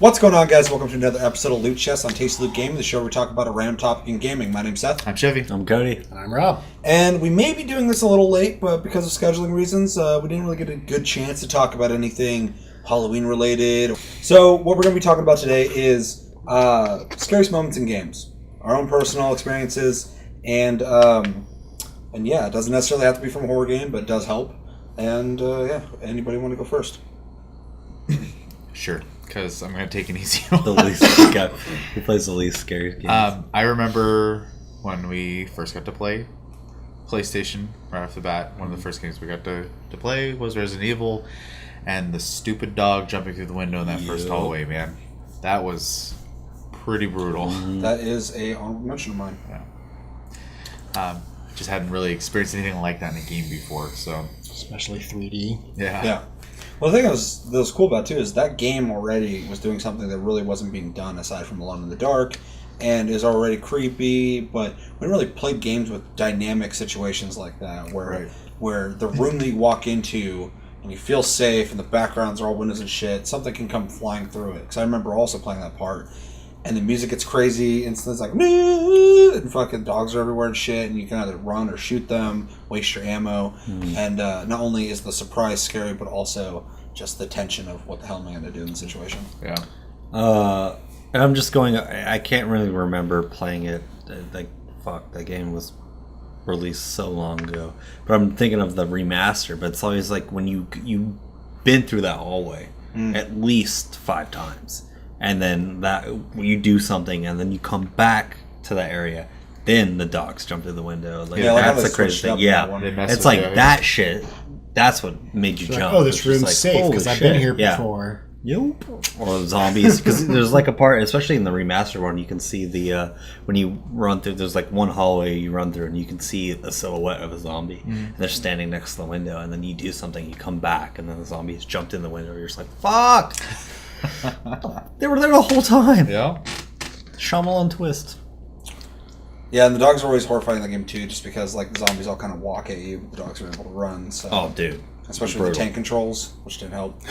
What's going on, guys? Welcome to another episode of Loot Chest on Tasty Loot Gaming, the show where we talk about a random topic in gaming. My name's Seth. I'm Chevy. I'm Cody. And I'm Rob. And we may be doing this a little late, but because of scheduling reasons, we didn't really get a good chance to talk about anything Halloween related. So what we're going to be talking about today is scariest moments in games, our own personal experiences, and yeah, it doesn't necessarily have to be from a horror game, but it does help. And yeah, anybody want to go first? Sure, because I'm going to take an easy The one. least who plays the least scary games? I remember when we first got to play PlayStation right off the bat. One of the first games we got to play was Resident Evil, and the stupid dog jumping through the window in that first hallway, man. That was pretty brutal. That is a honorable mention of mine. Yeah. Just hadn't really experienced anything like that in a game before, so... Especially 3D. Yeah. Well, the thing that was cool about it, too, is that game already was doing something that really wasn't being done aside from Alone in the Dark, and is already creepy, but we haven't really played games with dynamic situations like that, where the room that you walk into and you feel safe and the backgrounds are all windows and shit, something can come flying through it. Because I remember also playing that part, and the music gets crazy, and it's like, "No!" and fucking dogs are everywhere and shit, and you can either run or shoot them, waste your ammo, and not only is the surprise scary, but also just the tension of what the hell am I going to do in the situation. Yeah. I'm just going. I can't really remember playing it. Like, fuck, that game was released so long ago. But I'm thinking of the remaster. But it's always like when you've been through that hallway at least 5 times. And then that you do something, and then you come back to that area. Then the dogs jump through the window. Like, that's the crazy thing. Yeah, it's like that shit. That's what made you jump. Like, oh, this room's safe because I've been here before. Yep. Or zombies, because there's like a part, especially in the remastered one, you can see the when you run through. There's like one hallway you run through, and you can see a silhouette of a zombie, and they're standing next to the window. And then you do something, you come back, and then the zombies jumped in the window. You're just like, fuck. They were there the whole time. Yeah. Shyamalan twist. Yeah, and the dogs are always horrifying in the game too, just because like the zombies all kind of walk at you, but the dogs are able to run. So. Oh, dude. Especially with the tank controls, which didn't help.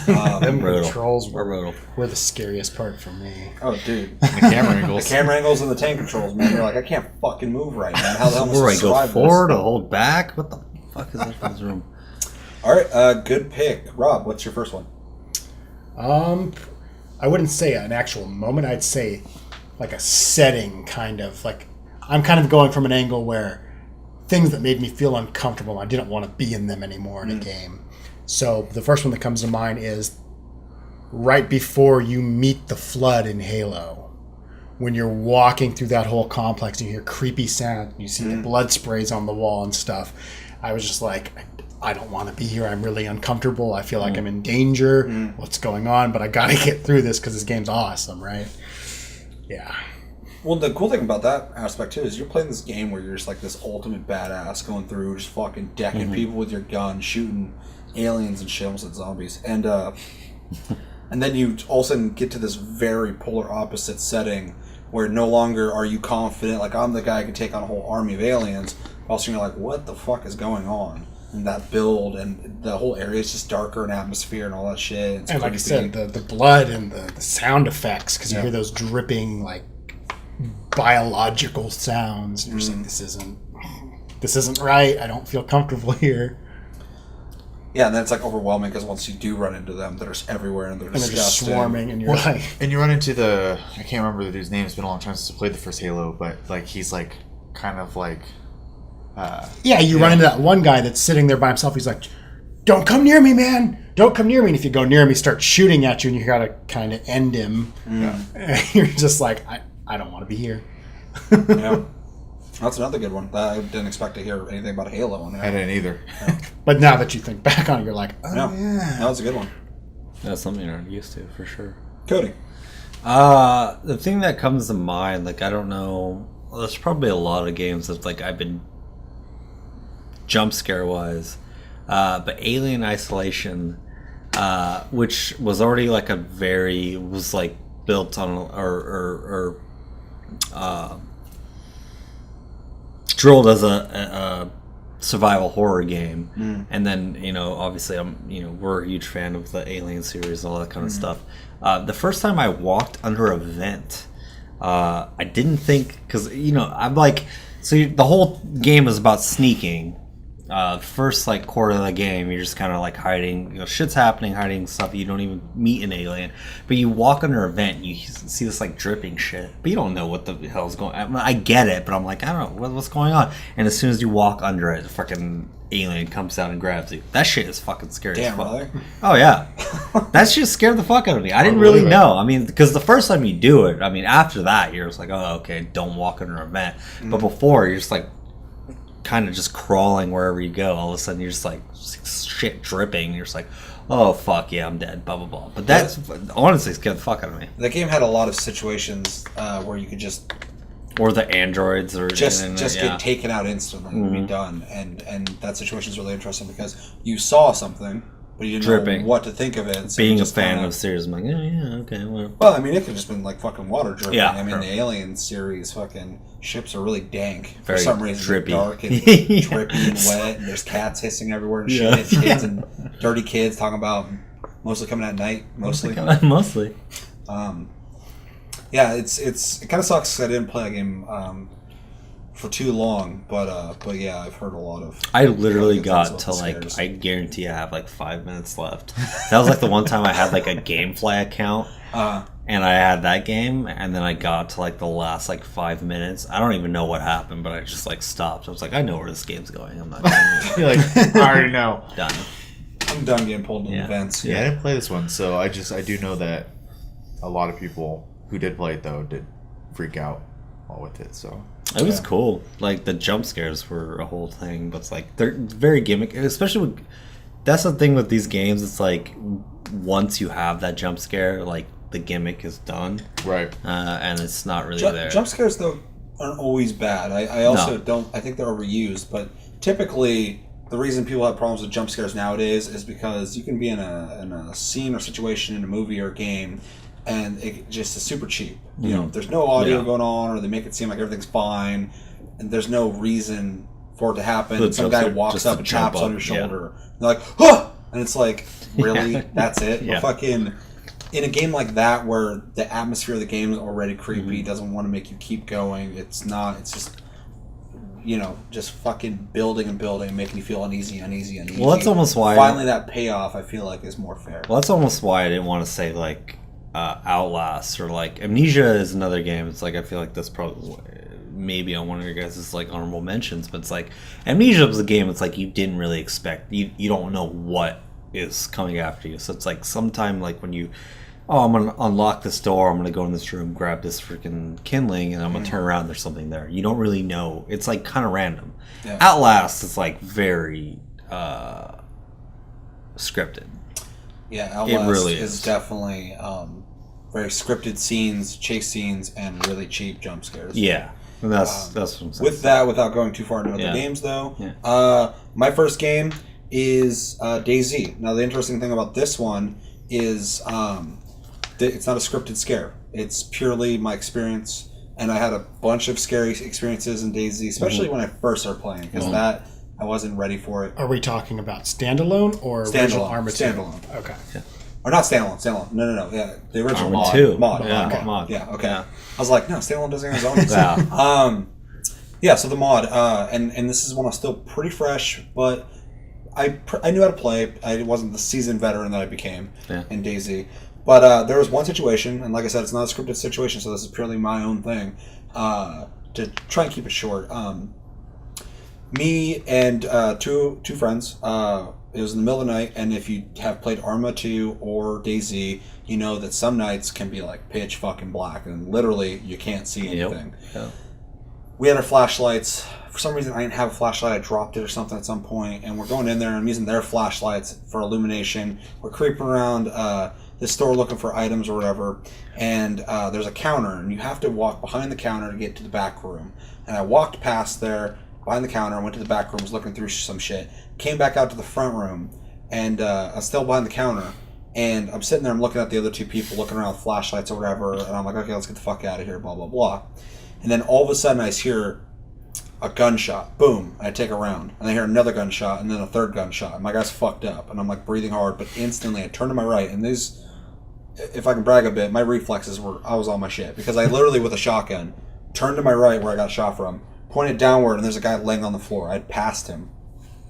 Them brutal. controls brutal. were the scariest part for me. Oh, dude. The camera angles. The camera angles and the tank controls, man. You're like, I can't fucking move right now. How the hell am I Where I supposed to go survive forward this? or hold back? What the fuck is that for this room? All right, good pick. Rob, what's your first one? I wouldn't say an actual moment. I'd say like a setting, kind of. Like, I'm kind of going from an angle where things that made me feel uncomfortable, I didn't want to be in them anymore in a game. So the first one that comes to mind is right before you meet the Flood in Halo. When you're walking through that whole complex and you hear creepy sound, you see the blood sprays on the wall and stuff. I was just like, I don't want to be here. I'm really uncomfortable. I feel like I'm in danger. What's going on? But I got to get through this because this game's awesome, right? Yeah. Well, the cool thing about that aspect, too, is you're playing this game where you're just like this ultimate badass going through, just fucking decking people with your gun, shooting aliens and shit, almost like zombies. And then you all of a sudden get to this very polar opposite setting where no longer are you confident, like I'm the guy who can take on a whole army of aliens. Also, you're like, what the fuck is going on? And that build and the whole area is just darker and atmosphere and all that shit. It's and like I creepy. said, the blood and the sound effects, because you hear those dripping, like, biological sounds. You're just like, this isn't right. I don't feel comfortable here. Yeah, and then it's like overwhelming because once you do run into them, they're just everywhere and they're disgusting. Just swarming, and you're like... And you run into I can't remember the dude's name. It's been a long time since I played the first Halo, but like he's like kind of like... you run into that one guy that's sitting there by himself. He's like, don't come near me, man. Don't come near me. And if you go near him, he starts shooting at you, and you got to kind of end him. And you're just like, I don't want to be here. Yeah. That's another good one. I didn't expect to hear anything about Halo in there. I didn't either. But now that you think back on it, you're like, oh, yeah. That was a good one. That's something you're not used to, for sure. Cody. The thing that comes to mind, like, I don't know, there's probably a lot of games that, like, I've been jump scare wise, but Alien Isolation, which was already like was like built on or drilled as a survival horror game, and then obviously we're a huge fan of the Alien series and all that kind of stuff. The first time I walked under a vent, I didn't think, because I'm like, the whole game is about sneaking. First quarter of the game, you're just kind of hiding, shit's happening, hiding stuff. You don't even meet an alien, but you walk under a vent, you see this dripping shit, but you don't know what the hell's going on. I get it, but I'm like, I don't know what's going on. And as soon as you walk under it, the fucking alien comes down and grabs you. That shit is fucking scary. Damn, as fuck. really? Oh yeah, that shit scared the fuck out of me. I didn't really know. Because the first time you do it, after that you're just like, oh okay, don't walk under a vent. But before, you're just kind of just crawling wherever you go. All of a sudden you're just shit dripping, and you're just like, oh fuck yeah, I'm dead, blah blah blah. But that's honestly scared the fuck out of me. The game had a lot of situations where you could just the androids or just get taken out instantly and be done, and that situation is really interesting because you saw something but you didn't know what to think of it. So being a fan of series, I'm like, yeah, okay, well, it could have just been fucking water dripping. Yeah, the Alien series fucking ships are really dank. Very for some reason. drippy. They're dark and drippy and wet, and there's cats hissing everywhere and shit. Kids and dirty kids talking about mostly coming at night. Mostly. Yeah, it kind of sucks I didn't play that game for too long, but yeah, I've heard a lot of. I literally got to I guarantee I have 5 minutes left. That was the one time I had a GameFly account, and I had that game, and then I got to the last 5 minutes. I don't even know what happened, but I just stopped. I was I know where this game's going. I'm not done. You're I already know. Done. I'm done getting pulled in events. Yeah, I didn't play this one, so I do know that a lot of people who did play it though did freak out all with it. So. It was cool. The jump scares were a whole thing, but it's they're very gimmick. Especially that's the thing with these games. It's once you have that jump scare, the gimmick is done, right? And it's not really there. Jump scares though aren't always bad. I also don't. I think they're overused, but typically the reason people have problems with jump scares nowadays is because you can be in a scene or situation in a movie or a game, and it just is super cheap. There's no audio going on, or they make it seem like everything's fine, and there's no reason for it to happen. Some guy walks up and taps on your shoulder. And they're like, huh! And it's really? That's it? Yeah. Fucking in a game like that where the atmosphere of the game is already creepy, doesn't want to make you keep going. It's just just fucking building and building, making you feel uneasy. Well, that's almost why finally that payoff I feel is more fair. Well, that's almost why I didn't want to say Outlast or Amnesia is another game. It's I feel that's probably maybe on one of your guys' honorable mentions, but it's Amnesia was a game. It's you didn't really expect. You don't know what is coming after you. So it's sometime when you, I'm gonna unlock this door. I'm gonna go in this room, grab this freaking kindling, and I'm gonna turn around. There's something there. You don't really know. It's kind of random. Yeah. Outlast is very scripted. Yeah, Outlast really is definitely very scripted scenes, chase scenes, and really cheap jump scares. Yeah, that's what I'm saying. With that, without going too far into other games, though, my first game is DayZ. Now, the interesting thing about this one is it's not a scripted scare. It's purely my experience, and I had a bunch of scary experiences in DayZ, especially when I first started playing, because that I wasn't ready for it. Are we talking about standalone or original Arma 2? Standalone. Okay. Yeah. Or not standalone. No. Yeah, the original Arma mod. 2. Mod. Yeah, okay. mod. Yeah, okay. Yeah. I was like, no, standalone doesn't have his own. Yeah, so the mod, and this is when I was still pretty fresh, but I knew how to play. I wasn't the seasoned veteran that I became in DayZ. But there was one situation, and like I said, it's not a scripted situation, so this is purely my own thing. To try and keep it short, me and two friends, it was in the middle of the night, and if you have played Arma 2 or DayZ, you know that some nights can be pitch fucking black, and literally you can't see anything. Yep. We had our flashlights. For some reason, I didn't have a flashlight. I dropped it or something at some point, and we're going in there, and I'm using their flashlights for illumination. We're creeping around this store looking for items or whatever, and there's a counter, and you have to walk behind the counter to get to the back room. And I walked past there, behind the counter, went to the back room, was looking through some shit, came back out to the front room, and I was still behind the counter, and I'm sitting there, I'm looking at the other two people, looking around with flashlights or whatever, and I'm like, okay, let's get the fuck out of here, blah, blah, blah. And then all of a sudden I hear a gunshot. Boom. I take a round. And I hear another gunshot and then a third gunshot. And my guy's fucked up. And I'm like breathing hard. But instantly I turn to my right. And these, if I can brag a bit, my reflexes were, I was on my shit. Because I literally, with a shotgun, turned to my right where I got shot from, pointed downward, and there's a guy laying on the floor. I'd passed him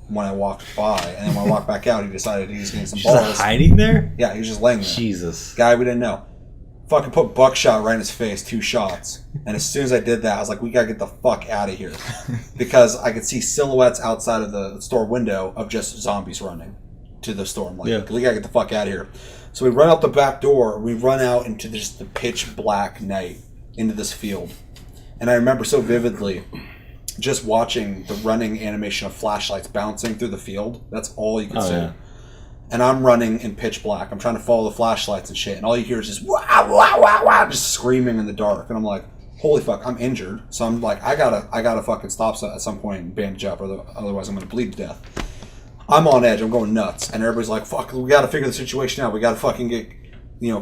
when I walked by. And then when I walked back out, he decided he was getting some balls. Just hiding there? Yeah, he was just laying there. Jesus. Guy we didn't know. Fucking put buckshot right in his face, 2 shots. And as soon as I did that, I was like, we gotta get the fuck out of here. Because I could see silhouettes outside of the store window of just zombies running to the store. I'm like, we gotta get the fuck out of here. So we run out the back door, we run out into just the pitch black night, into this field. And I remember so vividly just watching the running animation of flashlights bouncing through the field. That's all you could see. Yeah. And I'm running in pitch black. I'm trying to follow the flashlights and shit. And all you hear is just wah, wah, wah, wah, just screaming in the dark. And I'm like, holy fuck, I'm injured. So I'm like, I gotta fucking stop at some point and bandage up, or otherwise I'm gonna bleed to death. I'm on edge. I'm going nuts. And everybody's like, fuck, we gotta figure the situation out. We gotta fucking get,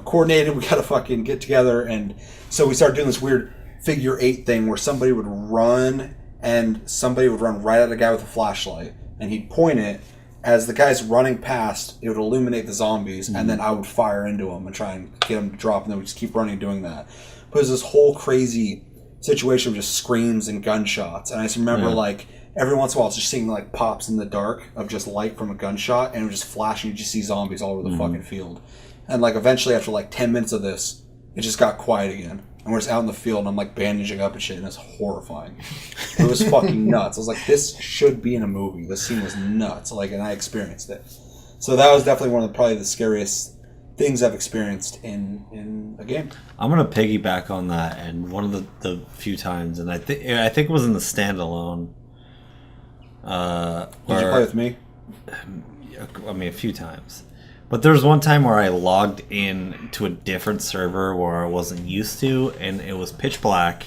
coordinated. We gotta fucking get together. And so we started doing this weird figure 8 thing where somebody would run and somebody would run right at a guy with a flashlight. And he'd point it. As the guy's running past, it would illuminate the zombies, and then I would fire into them and try and get them to drop, and then we just keep running doing that. But it was this whole crazy situation of just screams and gunshots. And I just remember, like, every once in a while, just seeing, like, pops in the dark of just light from a gunshot, and it would just flash, and you just see zombies all over the fucking field. And, like, eventually, after, like, 10 minutes of this, it just got quiet again. And we're just out in the field, and I'm, like, bandaging up and shit, and it's horrifying. It was fucking nuts. I was like, this should be in a movie. This scene was nuts. Like, and I experienced it. So that was definitely one of probably the scariest things I've experienced in a game. I'm gonna piggyback on that, and one of the few times, and I think it was in the standalone. Did you play with me? I mean, a few times. But there was one time where I logged in to a different server where I wasn't used to, and it was pitch black,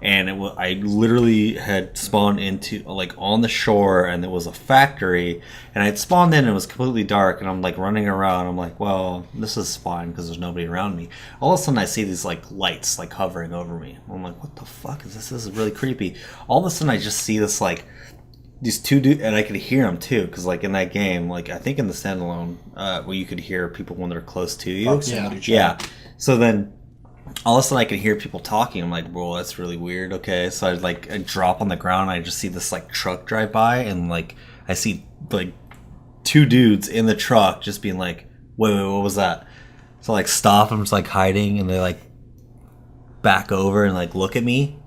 and I literally had spawned into, like, on the shore, and there was a factory, and I had spawned in, and it was completely dark, and I'm, like, running around. I'm like, well, this is fine because there's nobody around me. All of a sudden, I see these, like, lights, like, hovering over me. I'm like, what the fuck is this? This is really creepy. All of a sudden, I just see this, like, these 2 dudes, and I could hear them too, because like in that game, like I think in the standalone, where you could hear people when they're close to you. Yeah. So then, all of a sudden, I could hear people talking. I'm like, "Bro, that's really weird." Okay, so I drop on the ground. And I just see this like truck drive by, and like I see like 2 dudes in the truck, just being like, "Wait, what was that?" So like stop. I'm just like hiding, and they like back over and like look at me.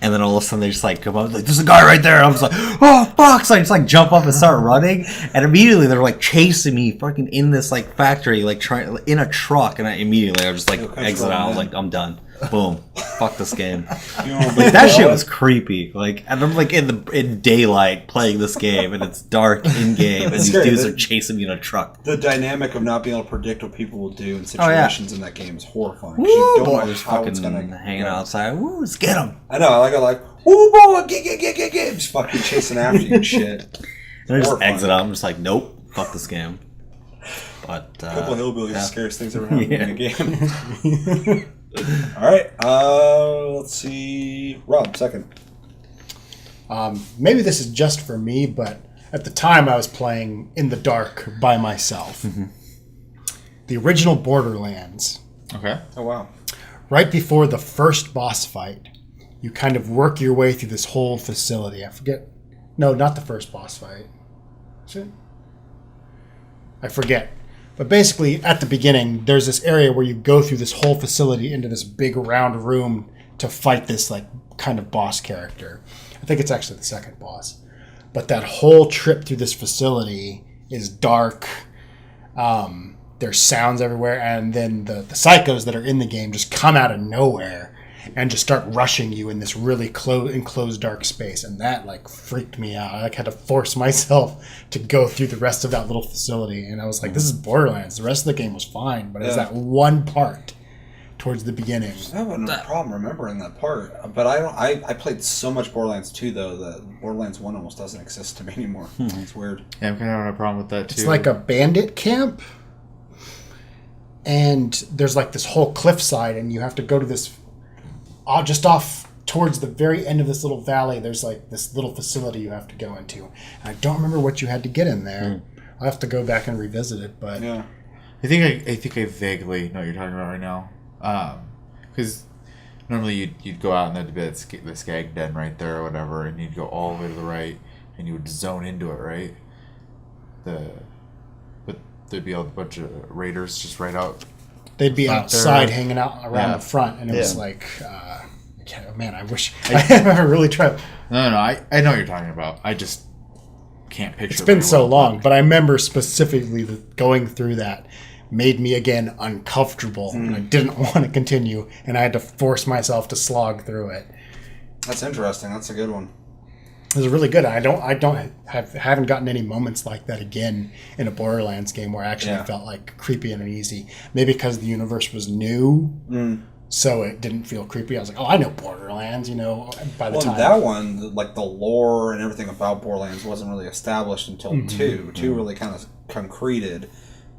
And then all of a sudden they just like come up, like, there's a guy right there. And I'm just like, oh fuck! So I just like jump up and start running, and immediately they're like chasing me, fucking in this like factory, like trying in a truck. And I was just like exit out. I was like, I'm done. Boom. Fuck this game. Like that shit was creepy. Like, and I'm like in daylight playing this game, and it's dark in game, and these dudes are chasing me in a truck. The dynamic of not being able to predict what people will do in situations in that game is horrifying. Woo, you don't boy, know how it's gonna hanging outside. Woo, let's get them. I know. I like, woo, boy, get, just fucking chasing after you and shit. And I just exit out. I'm just like, nope, fuck this game. But a couple of hillbillies, the scariest things ever happened in a game. All right, let's see. Rob, second. Maybe this is just for me, but at the time I was playing in the dark by myself. The original Borderlands. Okay. Oh, wow. Right before the first boss fight, you kind of work your way through this whole facility. I forget. No, not the first boss fight. Is it? I forget. But basically, at the beginning, there's this area where you go through this whole facility into this big round room to fight this like kind of boss character. I think it's actually the second boss. But that whole trip through this facility is dark. There's sounds everywhere, and then the psychos that are in the game just come out of nowhere and just start rushing you in this really enclosed dark space, and that like freaked me out. I like had to force myself to go through the rest of that little facility, and I was like, this is Borderlands. The rest of the game was fine, but it was that one part towards the beginning. I have a problem remembering that part, but I played so much Borderlands 2 though that Borderlands 1 almost doesn't exist to me anymore. It's weird. Yeah, I'm kind of having a problem with that too. It's like a bandit camp, and there's like this whole cliffside, and you have to go to this just off towards the very end of this little valley, there's like this little facility you have to go into. And I don't remember what you had to get in there. I'll have to go back and revisit it, but Yeah. I think I vaguely know what you're talking about right now. Because normally you'd go out and there'd be the skag den right there or whatever, and you'd go all the way to the right, and you would zone into it, right? But there'd be a bunch of raiders just right out. they'd be Front outside there. hanging out around Yeah. the front, and it was Yeah. like, man, I wish I had really tried. No, I know what you're talking about. I just can't picture. It's been very so well. long, but I remember specifically that going through that made me again uncomfortable. And I didn't want to continue, and I had to force myself to slog through it. That's interesting. That's a good one. It was really good. Haven't gotten any moments like that again in a Borderlands game where I actually felt like creepy and uneasy. Maybe because the universe was new, so it didn't feel creepy. I was like, oh, I know Borderlands, by the Well, time. that one, like the lore and everything about Borderlands wasn't really established until 2. 2 really kind of concreted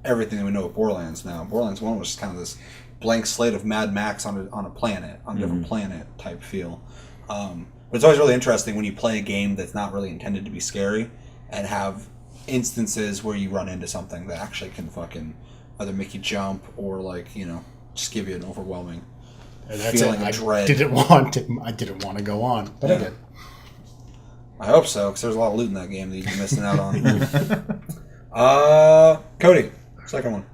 everything that we know of Borderlands now. Borderlands 1 was just kind of this blank slate of Mad Max on a planet, on a different planet type feel. But it's always really interesting when you play a game that's not really intended to be scary and have instances where you run into something that actually can fucking either make you jump or just give you an overwhelming And that's feeling it. of dread. I didn't want to go on, but I did. I hope so, because there's a lot of loot in that game that you'd be missing out on. Cody, second one.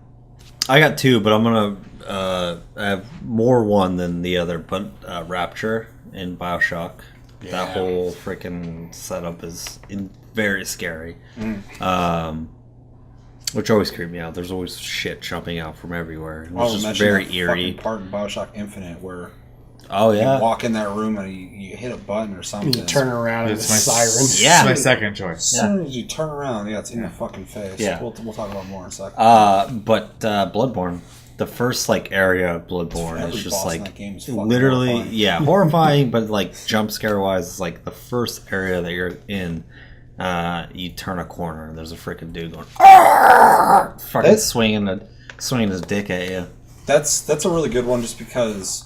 I got 2, but I'm gonna I have more one than the other. But Rapture in BioShock, that whole freaking setup is very scary. Which always creeped me out. There's always shit jumping out from everywhere. It was just very eerie. Part in BioShock Infinite where Oh yeah, you walk in that room and you hit a button or something. You turn around and the It's my siren. Yeah. It's my second choice. As soon as you turn around, it's in your fucking face. Yeah. We'll talk about more in a second. but Bloodborne, the first area of Bloodborne Every is just boss in that game is fucking literally horrifying. horrifying, but jump scare wise, it's like the first area that you're in. You turn a corner and there's a freaking dude going, "Argh!" fucking swinging his dick at you. That's a really good one just because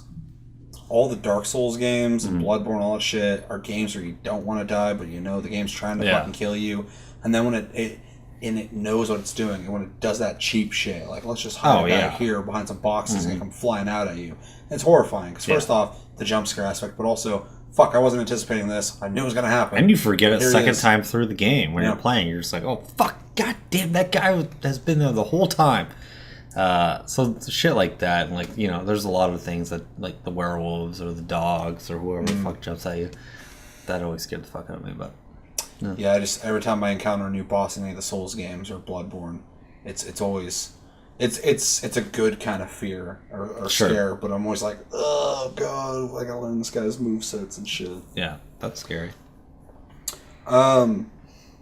all the Dark Souls games and Bloodborne, all that shit, are games where you don't want to die, but the game's trying to fucking kill you. And then when it knows what it's doing, and when it does that cheap shit, like let's just hide out here behind some boxes and come flying out at you. It's horrifying because first off, the jump scare aspect, but also, fuck, I wasn't anticipating this. I knew it was going to happen. And you forget it Here he second is. time through the game when you're playing. You're just like, oh fuck, god damn, that guy has been there the whole time. So shit like that, and there's a lot of things that like the werewolves or the dogs or whoever the fuck jumps at you. That always scared the fuck out of me. But yeah, I just every time I encounter a new boss in any of the Souls games or Bloodborne, it's always it's a good kind of fear or scare, but I'm always like, oh god, I gotta learn this guy's movesets and shit. yeah, that's scary.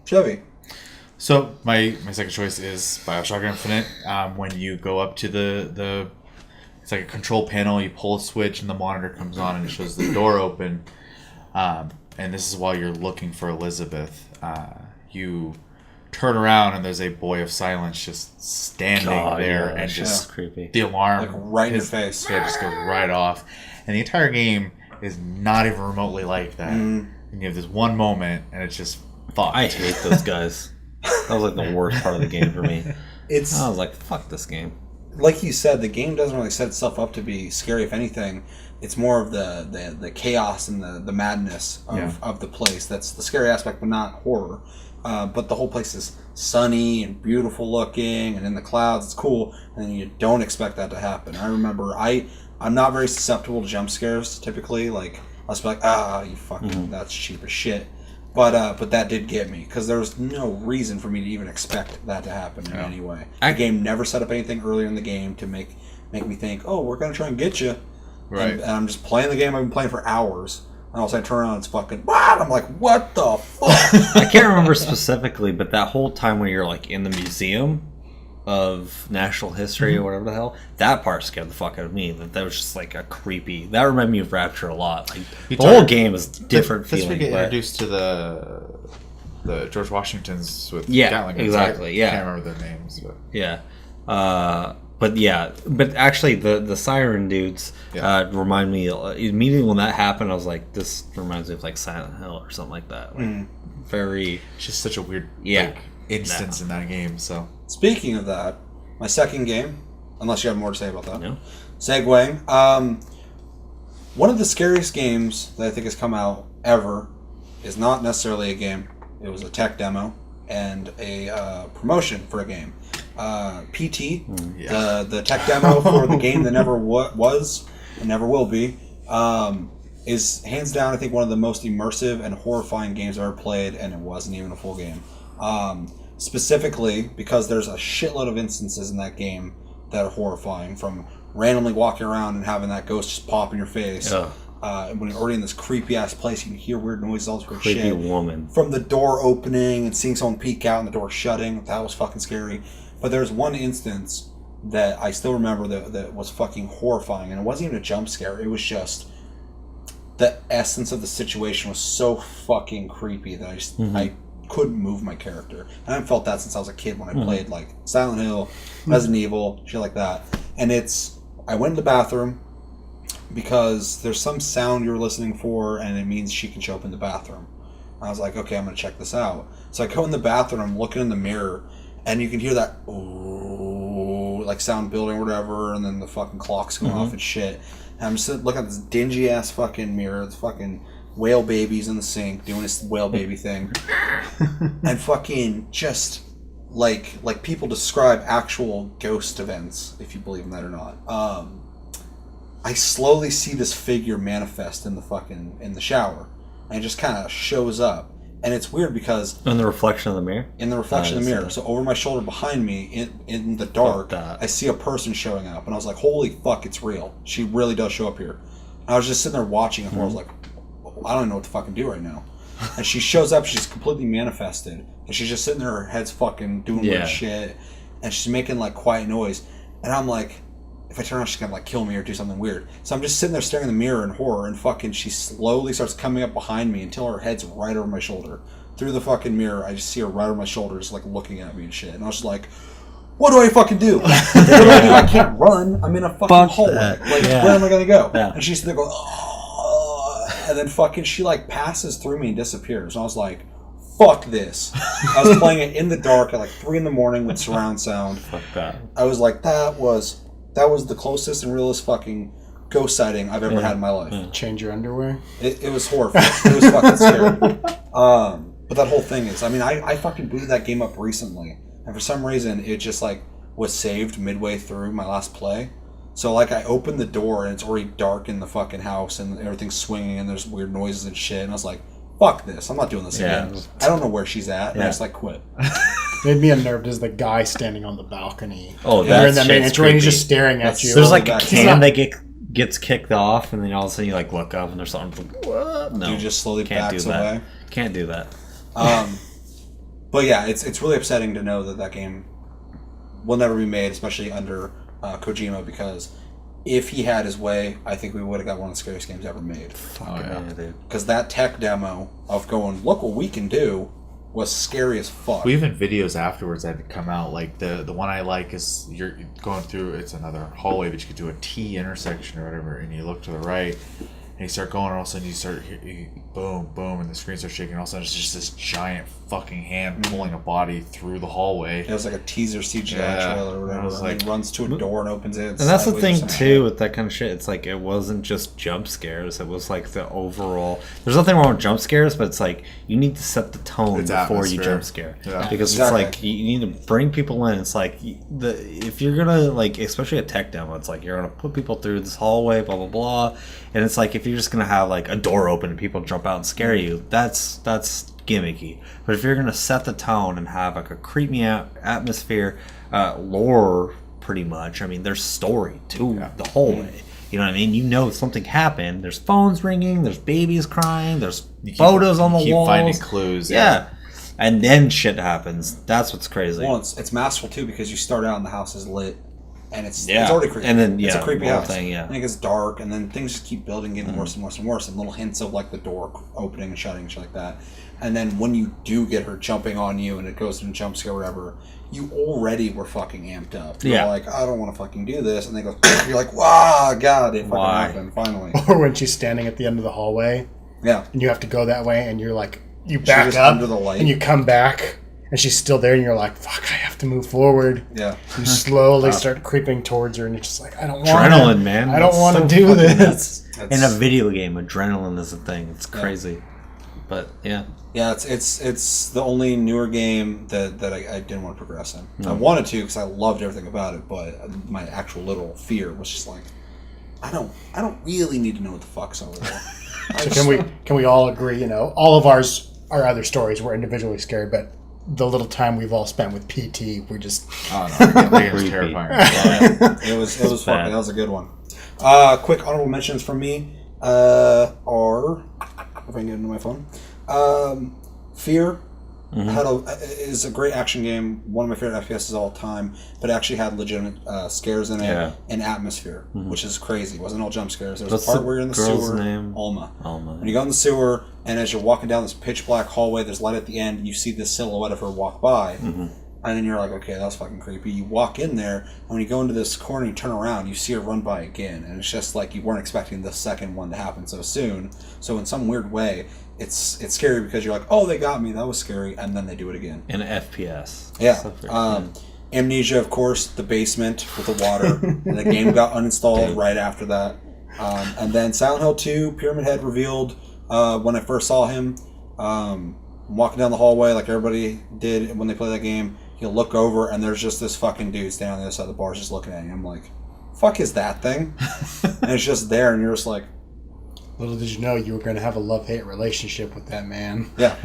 Chevy. So my second choice is BioShock Infinite. When you go up to the it's like a control panel, you pull a switch and the monitor comes on and it shows the door open. And this is while you're looking for Elizabeth. You turn around and there's a boy of silence just standing there, and just creepy. the alarm Like right in your face. Yeah, just goes right off. And the entire game is not even remotely like that. And you have this one moment and it's just fucked. I hate those guys. That was like the worst part of the game for me. I was like, fuck this game. Like you said, the game doesn't really set itself up to be scary. If anything, it's more of the chaos and the madness of the place. That's the scary aspect, but not horror. But the whole place is sunny and beautiful looking, and in the clouds, it's cool. And then you don't expect that to happen. I remember I'm not very susceptible to jump scares typically. Like I'll just be like, you fucking that's cheap as shit. But that did get me because there was no reason for me to even expect that to happen in any way. The game never set up anything earlier in the game to make me think, oh, we're gonna try and get you. Right. And I'm just playing the game I've been playing for hours, and all of a sudden I turn around and it's fucking. And I'm like, what the fuck? I can't remember specifically, but that whole time when you're like in the museum of national history or whatever the hell, that part scared the fuck out of me. That was just like a creepy. That reminded me of Rapture a lot. Like the whole game is different That's feeling. where you get but- introduced to the George Washingtons with Yeah, Gatling guns, exactly, right? yeah. I can't remember their names, but Yeah. But actually the siren dudes remind me immediately when that happened. I was like, this reminds me of like Silent Hill or something like that. Like, very, It's just such a weird instance in that game. So Speaking of that, my second game, unless you have more to say about that. No. Segueing. One of the scariest games that I think has come out ever is not necessarily a game. It was a tech demo and a promotion for a game. PT, the tech demo for the game that never was and never will be, is hands down, I think, one of the most immersive and horrifying games I've ever played, and it wasn't even a full game. Specifically because there's a shitload of instances in that game that are horrifying, from randomly walking around and having that ghost just pop in your face. When you're already in this creepy ass place, you can hear weird noises, all this weird creepy shit. woman. From the door opening and seeing someone peek out and the door shutting, that was fucking scary. But there's one instance that I still remember that was fucking horrifying, and it wasn't even a jump scare. It was just the essence of the situation was so fucking creepy that I couldn't move my character. And I haven't felt that since I was a kid when I played like Silent Hill, Resident Evil, shit like that. And I went to the bathroom because there's some sound you're listening for, and it means she can show up in the bathroom. I was like, okay, I'm gonna check this out. So I go in the bathroom, I'm looking in the mirror, and you can hear that ooh, like sound building or whatever, and then the fucking clock's going off and shit. And I'm just looking at this dingy ass fucking mirror, the fucking whale baby's in the sink doing this whale baby thing. And fucking just like people describe actual ghost events, if you believe in that or not. I slowly see this figure manifest in the shower, and it just kind of shows up. And it's weird because In the reflection of the mirror? In the reflection of the mirror. So over my shoulder behind me, in the dark, that. I see a person showing up. And I was like, holy fuck, it's real. She really does show up here. And I was just sitting there watching it, and I was like, I don't even know what to fucking do right now. And she shows up, she's completely manifested. And she's just sitting there, her head's fucking doing weird shit. And she's making like quiet noise. And I'm like, if I turn around, she's gonna like kill me or do something weird. So I'm just sitting there staring in the mirror in horror, and fucking she slowly starts coming up behind me until her head's right over my shoulder. Through the fucking mirror, I just see her right over my shoulder, just like looking at me and shit. And I was just like, what do I fucking do? I can't run. I'm in a fucking hole. Like, where am I gonna go? Yeah. And she's there going, oh, and then fucking she like passes through me and disappears. And I was like, fuck this. I was playing it in the dark at like 3 a.m. with surround sound. Fuck that. I was like, that was the closest and realest fucking ghost sighting I've ever had in my life. Change your underwear? It was horrifying. It was fucking scary. But that whole thing is, I mean, I fucking booted that game up recently, and for some reason it just like was saved midway through my last play. So like I opened the door and it's already dark in the fucking house and everything's swinging and there's weird noises and shit, and I was like, fuck this, I'm not doing this again. I don't know where she's at, and I just like quit. Made me unnerved is the guy standing on the balcony. Oh, You're in that's the main entry, and he's just staring at you. There's like a He's can that gets kicked off, and then all of a sudden you like look up and there's something like, what? No, You just slowly can't backs do that. away. Can't do that. But yeah, it's really upsetting to know that game will never be made, especially under Kojima, because if he had his way, I think we would have got one of the scariest games ever made. Because that tech demo of going, look what we can do, was scary as fuck. We even videos afterwards that had come out. Like the one I like is you're going through. It's another hallway, but you could do a T intersection or whatever, and you look to the right. And you start going, and all of a sudden you start boom, boom, and the screen starts shaking. All of a sudden it's just this giant fucking hand pulling a body through the hallway. It was like a teaser CGI trailer or whatever. It was like, it runs to a door and opens it. And that's the thing too with that kind of shit. It's like it wasn't just jump scares. It was like the overall. There's nothing wrong with jump scares, but it's like you need to set the tone before you jump scare. Yeah. Because it's like you need to bring people in. It's like if you're gonna like, especially a tech demo, it's like you're gonna put people through this hallway, blah blah blah, and it's like if you're just gonna have like a door open and people jump out and scare you, that's gimmicky. But if you're gonna set the tone and have like a creepy atmosphere, lore, pretty much. I mean, there's story to the whole way. You know what I mean? You know something happened. There's phones ringing. There's babies crying. There's photos on the keep walls. Finding clues. Yeah. And then shit happens. That's what's crazy. Well, it's masterful too, because you start out and the house is lit, and it's already creepy. And then it's a creepy house. Thing, And it gets dark, and then things just keep building, getting worse and worse and worse, and little hints of like the door opening and shutting and shit like that. And then when you do get her jumping on you and it goes to a jump scare or whatever, you already were fucking amped up. You're like, I don't want to fucking do this. And they go, you're like, wow, God, it fucking happened, finally. Or when she's standing at the end of the hallway. Yeah. And you have to go that way and you're like, you back up under the light. and you come back and she's still there and you're like, fuck, I have to move forward. Yeah. You slowly start creeping towards her and you're just like, I don't want adrenaline, man. I don't want to do this. In a video game, adrenaline is a thing. It's crazy. But yeah. Yeah, it's the only newer game that I didn't want to progress in. I wanted to because I loved everything about it, but my actual literal fear was just like, I don't really need to know what the fuck's over there. So can we all agree, all of our other stories were individually scary, but the little time we've all spent with PT, we're just... Oh, no. That game's terrifying. It was fucking... That was a good one. Quick honorable mentions from me are... If I can get into my phone. Fear is a great action game. One of my favorite FPSs of all time, but it actually had legitimate scares in it and atmosphere, which is crazy. It wasn't all jump scares. There was a part where you're in the sewer. Name? Alma. When you go in the sewer, and as you're walking down this pitch black hallway, there's light at the end, you see this silhouette of her walk by. And then you're like, okay, that's fucking creepy. You walk in there, and when you go into this corner, you turn around, you see her run by again. And it's just like you weren't expecting the second one to happen so soon. So in some weird way, it's scary because you're like, oh, they got me, that was scary, and then they do it again. In an FPS. Yeah. Amnesia, of course, the basement with the water. And the game got uninstalled right after that. And then Silent Hill 2, Pyramid Head revealed when I first saw him. Walking down the hallway like everybody did when they play that game. You look over, and there's just this fucking dude standing on the other side of the bar just looking at you. I'm like, fuck is that thing? And it's just there, and you're just like... Little did you know you were going to have a love-hate relationship with that man. Yeah.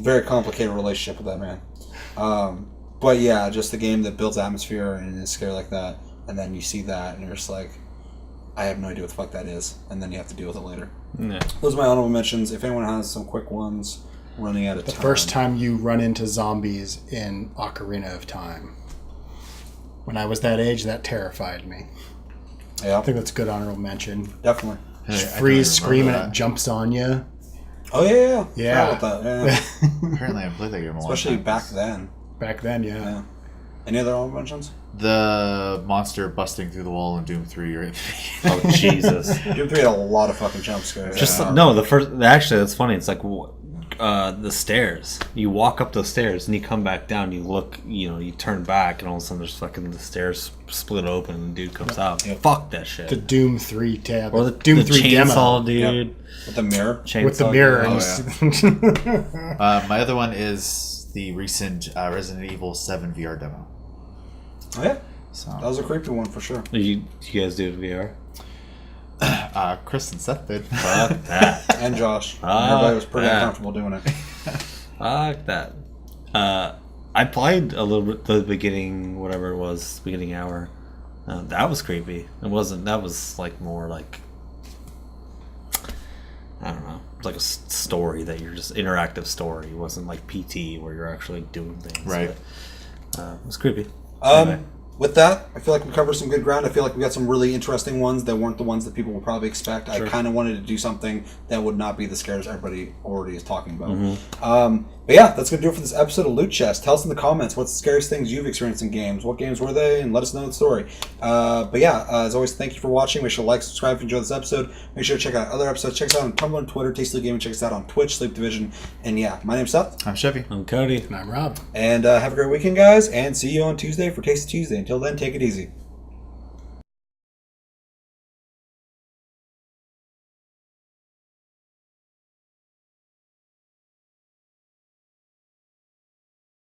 Very complicated relationship with that man. But yeah, just the game that builds atmosphere and is scary like that, and then you see that, and you're just like, I have no idea what the fuck that is, and then you have to deal with it later. Yeah. Those are my honorable mentions. If anyone has some quick ones, running out of time. The first time you run into zombies in Ocarina of Time. When I was that age, that terrified me. Yeah. I think that's a good honorable mention. Definitely. Freeze, scream, and it jumps on you. Oh, yeah. Yeah. About that. Yeah. Apparently I played that game a lot. Especially back then. Back then, yeah. Any other honorable mentions? The monster busting through the wall in Doom 3, right? Oh, Jesus. Doom 3 had a lot of fucking jump scares. The first... Actually, that's funny. It's like... the stairs. You walk up those stairs and you come back down. You look, you turn back, and all of a sudden there's fucking the stairs split open and the dude comes out. Yep. Fuck that shit. The Doom 3 tab. Or the Doom 3 chainsaw demo. dude. Yep. With the mirror. With the mirror. My other one is the recent Resident Evil 7 VR demo. Oh yeah. So that was a creepy one for sure. You guys do VR? Chris and Seth did. Fuck that. And Josh. Everybody was pretty uncomfortable doing it. Fuck that. I played a little bit the beginning, whatever it was, beginning hour. That was creepy. It wasn't. That was like more like, I don't know, like a story that you're just interactive story. It wasn't like PT where you're actually doing things. Right. But, it was creepy. Anyway. With that, I feel like we covered some good ground. I feel like we got some really interesting ones that weren't the ones that people would probably expect. Sure. I kind of wanted to do something that would not be the scares everybody already is talking about. Mm-hmm. But yeah, that's going to do it for this episode of Loot Chest. Tell us in the comments what's the scariest things you've experienced in games. What games were they? And let us know the story. But yeah, as always, thank you for watching. Make sure to like, subscribe if you enjoyed this episode. Make sure to check out other episodes. Check us out on Tumblr and Twitter, Tasty Gaming. Check us out on Twitch, Sleep Division. And yeah, my name's Seth. I'm Chevy. I'm Cody. And I'm Rob. And have a great weekend, guys. And see you on Tuesday for Tasty Tuesday. Until then, take it easy.